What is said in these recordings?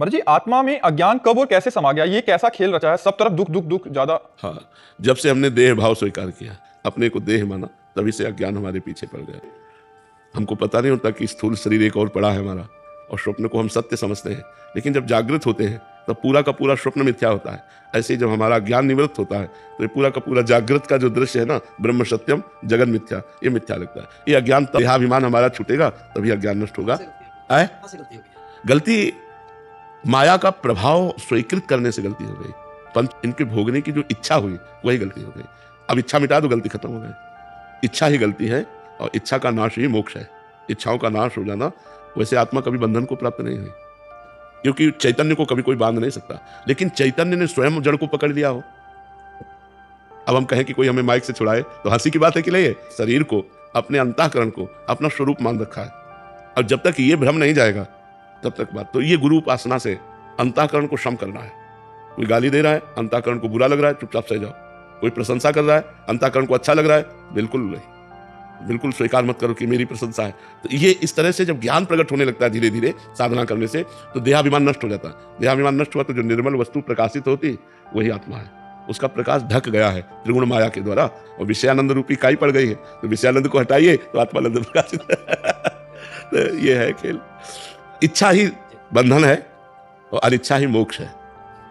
महाराज जी, आत्मा में अज्ञान कब और कैसे समा गया? ये कैसा खेल रचा है? सब तरफ दुख दुख दुख ज्यादा। हाँ, जब से हमने देह भाव स्वीकार किया, अपने को देह माना, तभी से अज्ञान हमारे पीछे पड़ गया। हमको पता नहीं होता कि स्थूल शरीर एक और पड़ा है हमारा, और स्वप्न को हम सत्य समझते हैं। लेकिन जब जागृत होते हैं तब पूरा का पूरा स्वप्न मिथ्या होता है। ऐसे ही जब हमारा ज्ञान निवृत्त होता है तो ये पूरा का पूरा जागृत का जो दृश्य है ना, ब्रह्म सत्यम जगन मिथ्या, ये मिथ्या लगता है। ये अज्ञान, देहाभिमान हमारा छूटेगा तभी अज्ञान नष्ट होगा। गलती माया का प्रभाव स्वीकृत करने से गलती हो गई। पंच इनके भोगने की जो इच्छा हुई वही गलती हो गई। अब इच्छा मिटा दो, गलती खत्म हो गई। इच्छा ही गलती है और इच्छा का नाश ही मोक्ष है। इच्छाओं का नाश हो जाना, वैसे आत्मा कभी बंधन को प्राप्त नहीं हुई, क्योंकि चैतन्य को कभी कोई बांध नहीं सकता। लेकिन चैतन्य ने स्वयं जड़ को पकड़ लिया हो। अब हम कहें कि कोई हमें माइक से छुड़ाए तो हंसी की बात है कि नहीं है। शरीर को, अपने अंतःकरण को अपना स्वरूप मान रखा है, और जब तक ये भ्रम नहीं जाएगा तब तक बात। तो ये गुरु उपासना से अंतःकरण को क्षम करना है। कोई गाली दे रहा है, अंतःकरण को बुरा लग रहा है, चुपचाप सह जाओ। कोई प्रशंसा कर रहा है, अंतःकरण को अच्छा लग रहा है, बिल्कुल नहीं, बिल्कुल स्वीकार मत करो कि मेरी प्रशंसा है। तो ये इस तरह से जब ज्ञान प्रकट होने लगता है धीरे धीरे साधना करने से, तो देहाभिमान नष्ट हो जाता है। देहाभिमान नष्ट हुआ तो जो निर्मल वस्तु प्रकाशित होती वही आत्मा है। उसका प्रकाश ढक गया है त्रिगुण माया के द्वारा, और विषयानंद रूपी काई पड़ गई है। तो विषयानंद को हटाइए तो आत्मानंद प्रकाशित तो ये है खेल। इच्छा ही बंधन है और अनिच्छा ही मोक्ष है।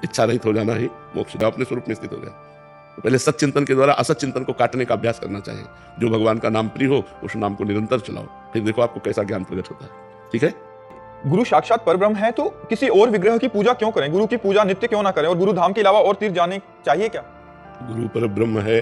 इच्छा रहित हो जाना ही मोक्ष है। अपने स्वरूप में स्थित हो गया। तो पहले सच चिंतन के द्वारा असत चिंतन को काटने का अभ्यास करना चाहिए। जो भगवान का नाम प्रिय हो उस नाम को निरंतर चलाओ, फिर देखो आपको कैसा ज्ञान प्रकट होता है। ठीक है। गुरु साक्षात परब्रह्म है तो किसी और विग्रह की पूजा क्यों करें? गुरु की पूजा नित्य क्यों ना करें? और गुरु धाम के अलावा और तीर्थ जाने चाहिए क्या? गुरु परब्रह्म है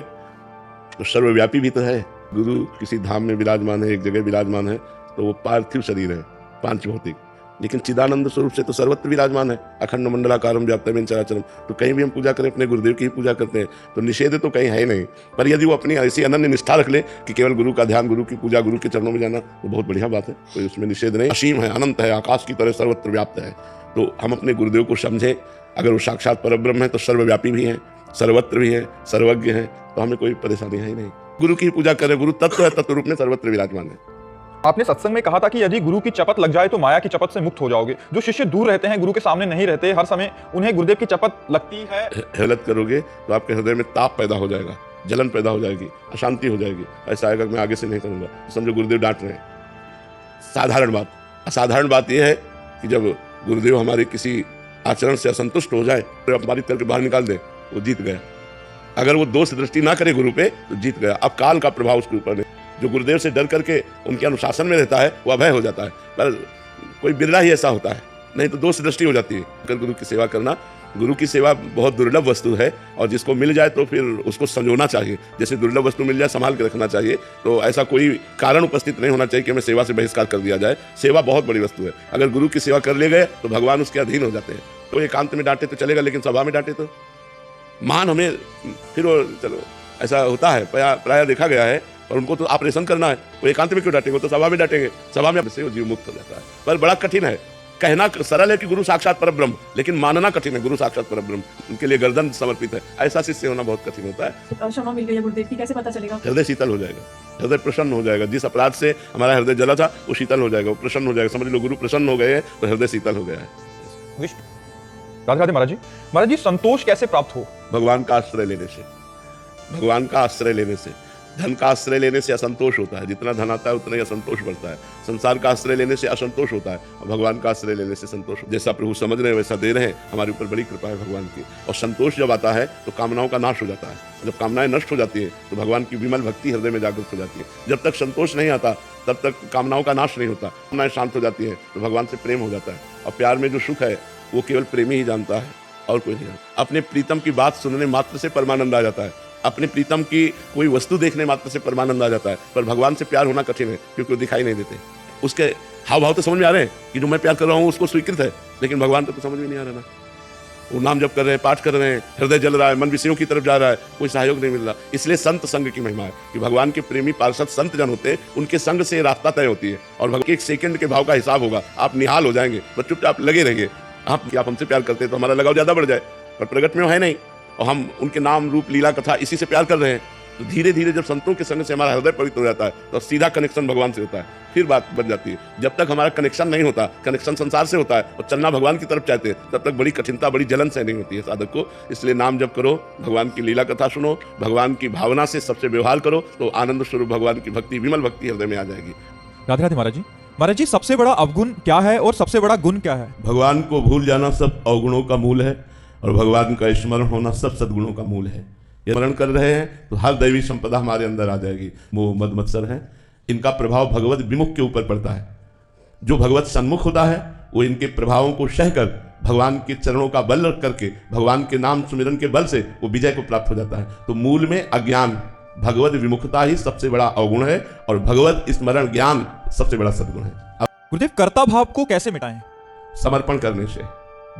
तो सर्वव्यापी भी तो है। गुरु किसी धाम में विराजमान है, एक जगह विराजमान है, तो वो पार्थिव शरीर है, पांच भौतिक, लेकिन चिदानंद स्वरूप से तो सर्वत्र विराजमान है। अखंड मंडलाकारम व्याप्तम चराचरम। तो कहीं भी हम पूजा करें, अपने गुरुदेव की ही पूजा करते हैं, तो निषेध तो कहीं है नहीं। पर यदि वो अपनी ऐसी अनन्य निष्ठा रख ले कि केवल गुरु का ध्यान, गुरु की पूजा, गुरु के चरणों में जाना, तो बहुत बढ़िया बात है, कोई उसमें निषेध नहीं। असीम है, अनंत है, आकाश की तरह सर्वत्र व्याप्त है। तो हम अपने गुरुदेव को समझें। अगर वो साक्षात परब्रह्म है तो सर्वव्यापी भी है, सर्वत्र भी है, सर्वज्ञ है, तो हमें कोई परेशानी है ही नहीं। गुरु की पूजा करें। गुरु तत्व है, तत्व रूप में सर्वत्र विराजमान है। आपने सत्संग में कहा था कि यदि गुरु की चपत लग जाए तो माया की चपत से मुक्त हो जाओगे। जो शिष्य दूर रहते हैं, गुरु के सामने नहीं रहते, हर समय उन्हें गुरुदेव की चपत लगती है। हेलत करोगे तो आपके हृदय में ताप पैदा हो जाएगा, जलन पैदा हो जाएगी, अशांति हो जाएगी। ऐसा आएगा मैं आगे से नहीं करूंगा, समझो गुरुदेव डांट रहे हैं। साधारण बात। असाधारण बात यह है कि जब गुरुदेव हमारे किसी आचरण से असंतुष्ट हो जाए तो अपमानित करके बाहर निकाल दे, वो जीत गया। अगर वो दोष दृष्टि ना करे गुरु पे तो जीत गया। अब काल का प्रभाव उसके ऊपर नहीं। जो गुरुदेव से डर करके उनके अनुशासन में रहता है वो अभय हो जाता है। पर कोई बिरला ही ऐसा होता है, नहीं तो दोष दृष्टि हो जाती है। अगर गुरु की सेवा करना, गुरु की सेवा बहुत दुर्लभ वस्तु है, और जिसको मिल जाए तो फिर उसको संजोना चाहिए। जैसे दुर्लभ वस्तु मिल जाए संभाल के रखना चाहिए। तो ऐसा कोई कारण उपस्थित नहीं होना चाहिए कि हमें सेवा से बहिष्कार कर दिया जाए। सेवा बहुत बड़ी वस्तु है। अगर गुरु की सेवा कर ले गए तो भगवान उसके अधीन हो जाते हैं। तो एकांत में डांटे तो चलेगा, लेकिन सभा में डांटे तो मान हमें फिर वो चलो ऐसा होता है, प्राय देखा गया है। और उनको तो ऑपरेशन करना है, वो एकांत में क्यों डांटेंगे? तो सभा में डांटेंगे। सभा में से जीव मुक्त हो जाता है। पर बड़ा कठिन है। कहना सरल है कि गुरु साक्षात परब्रह्म, लेकिन मानना कठिन है। गुरु साक्षात परब्रह्म, उनके लिए गर्दन समर्पित है। ऐसा शिष्य होना बहुत कठिन होता है। क्षमा मिल गई गुरुदेव की, कैसे पता चलेगा? हृदय शीतल हो जाएगा, हृदय प्रसन्न हो जाएगा। जिस अपराध से हमारा हृदय जला था वो शीतल हो जाएगा, वो प्रसन्न हो जाएगा। समझ लो गुरु प्रसन्न हो गए हैं तो हृदय शीतल हो गया है। राधे राधे महाराज जी। महाराज जी, संतोष कैसे प्राप्त हो? भगवान का आश्रय लेने से। भगवान का आश्रय लेने से। धन का आश्रय लेने से असंतोष होता है, जितना धन आता है उतना ही असंतोष बढ़ता है। संसार का आश्रय लेने से असंतोष होता है, और भगवान का आश्रय लेने से संतोष। जैसा प्रभु समझ रहे हैं वैसा दे रहे हैं, हमारे ऊपर बड़ी कृपा है भगवान की। और संतोष जब आता है तो कामनाओं का नाश हो जाता है। जब कामनाएं नष्ट हो जाती है तो भगवान की विमल भक्ति हृदय में जागृत हो जाती है। जब तक संतोष नहीं आता तब तक कामनाओं का नाश नहीं होता। कामनाएं शांत हो जाती है तो भगवान से प्रेम हो जाता है। और प्यार में जो सुख है वो केवल प्रेमी ही जानता है, और कोई नहीं जानता। अपने प्रीतम की बात सुनने मात्र से परमानंद आ जाता है। अपने प्रीतम की कोई वस्तु देखने मात्र से परमानंद आ जाता है। पर भगवान से प्यार होना कठिन है, क्योंकि वो दिखाई नहीं देते। उसके हाव भाव तो समझ में आ रहे हैं कि जो मैं प्यार कर रहा हूँ उसको स्वीकृत है, लेकिन भगवान को तो समझ में नहीं आ रहा ना। वो नाम जप कर रहे हैं, पाठ कर रहे हैं, हृदय जल रहा है, मन विषयों की तरफ जा रहा है, कोई सहयोग नहीं मिल रहा। इसलिए संत संग की महिमा है कि भगवान के प्रेमी पार्षद संत जन होते हैं, उनके संग से रास्ता तय होती है। और भगवान के एक सेकंड के भाव का हिसाब होगा, आप निहाल हो जाएंगे, बस चुपचाप लगे रहेंगे। आप हमसे प्यार करते हैं तो हमारा लगाव ज्यादा बढ़ जाए, पर प्रगट में है नहीं। और हम उनके नाम रूप लीला कथा इसी से प्यार कर रहे हैं। तो धीरे धीरे जब संतों के संग से हमारा हृदय पवित्र हो जाता है तो सीधा कनेक्शन भगवान से होता है, फिर बात बन जाती है। जब तक हमारा कनेक्शन नहीं होता, कनेक्शन संसार से होता है और चलना भगवान की तरफ चाहते हैं, तब तक बड़ी कठिनता, बड़ी जलन सहनी होती है साधक को। इसलिए नाम जप करो, भगवान की लीला कथा सुनो, भगवान की भावना से सबसे व्यवहार करो, तो आनंद स्वरूप भगवान की भक्ति, विमल भक्ति हृदय में आ जाएगी। राधे राधे महाराज जी। महाराज जी, सबसे बड़ा अवगुण क्या है और सबसे बड़ा गुण क्या है? भगवान को भूल जाना सब अवगुणों का मूल है और भगवान का स्मरण होना सब सद्गुणों का मूल है। ये स्मरण कर रहे हैं तो हर दैवी संपदा हमारे अंदर आ जाएगी। मोह मद मत्सर है, इनका प्रभाव भगवत विमुख के ऊपर पड़ता है। जो भगवत सन्मुख होता है वो इनके प्रभावों को सहकर भगवान के चरणों का बल रख करके भगवान के नाम सुमिरन के बल से वो विजय को प्राप्त हो जाता है। तो मूल में अज्ञान, भगवत विमुखता ही सबसे बड़ा अवगुण है और भगवत स्मरण ज्ञान सबसे बड़ा सद्गुण है। गुरुदेव, कर्ता भाव को कैसे मिटाएं? समर्पण करने से,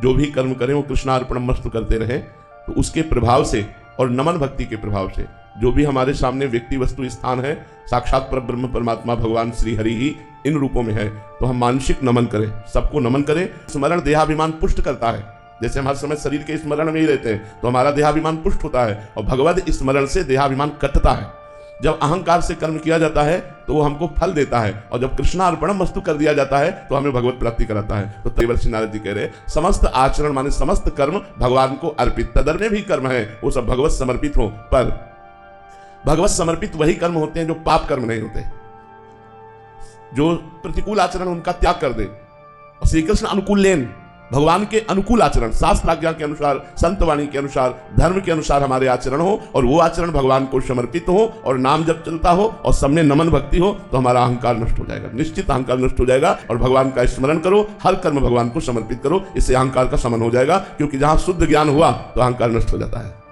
जो भी कर्म करें वो कृष्णार्पण मस्तु करते रहे, तो उसके प्रभाव से और नमन भक्ति के प्रभाव से जो भी हमारे सामने व्यक्ति वस्तु स्थान है, साक्षात परब्रह्म परमात्मा भगवान श्री हरि ही इन रूपों में है, तो हम मानसिक नमन करें, सबको नमन करें। स्मरण देहाभिमान पुष्ट करता है। जैसे हम हर समय शरीर के स्मरण में ही रहते हैं तो हमारा देहाभिमान पुष्ट होता है और भगवत स्मरण से देहाभिमान कटता है। जब अहंकार से कर्म किया जाता है तो वो हमको फल देता है और जब कृष्णार्पणम वस्तु कर दिया जाता है तो हमें भगवत प्राप्ति कराता है। तो देवर्षि नारद जी कह रहे समस्त आचरण माने समस्त कर्म भगवान को अर्पित, तदर में भी कर्म है वो सब भगवत समर्पित हो, पर भगवत समर्पित वही कर्म होते हैं जो पाप कर्म नहीं होते, जो प्रतिकूल आचरण उनका त्याग कर दे। और श्री कृष्ण अनुकूल लेन, भगवान के अनुकूल आचरण, शास्त्र आज्ञा के अनुसार, संतवाणी के अनुसार, धर्म के अनुसार हमारे आचरण हो और वो आचरण भगवान को समर्पित हो और नाम जब चलता हो और सबने नमन भक्ति हो तो हमारा अहंकार नष्ट हो जाएगा, निश्चित अहंकार नष्ट हो जाएगा। और भगवान का स्मरण करो, हर कर्म भगवान को समर्पित करो, इससे अहंकार का शमन हो जाएगा। क्योंकि जहां शुद्ध ज्ञान हुआ तो अहंकार नष्ट हो जाता है।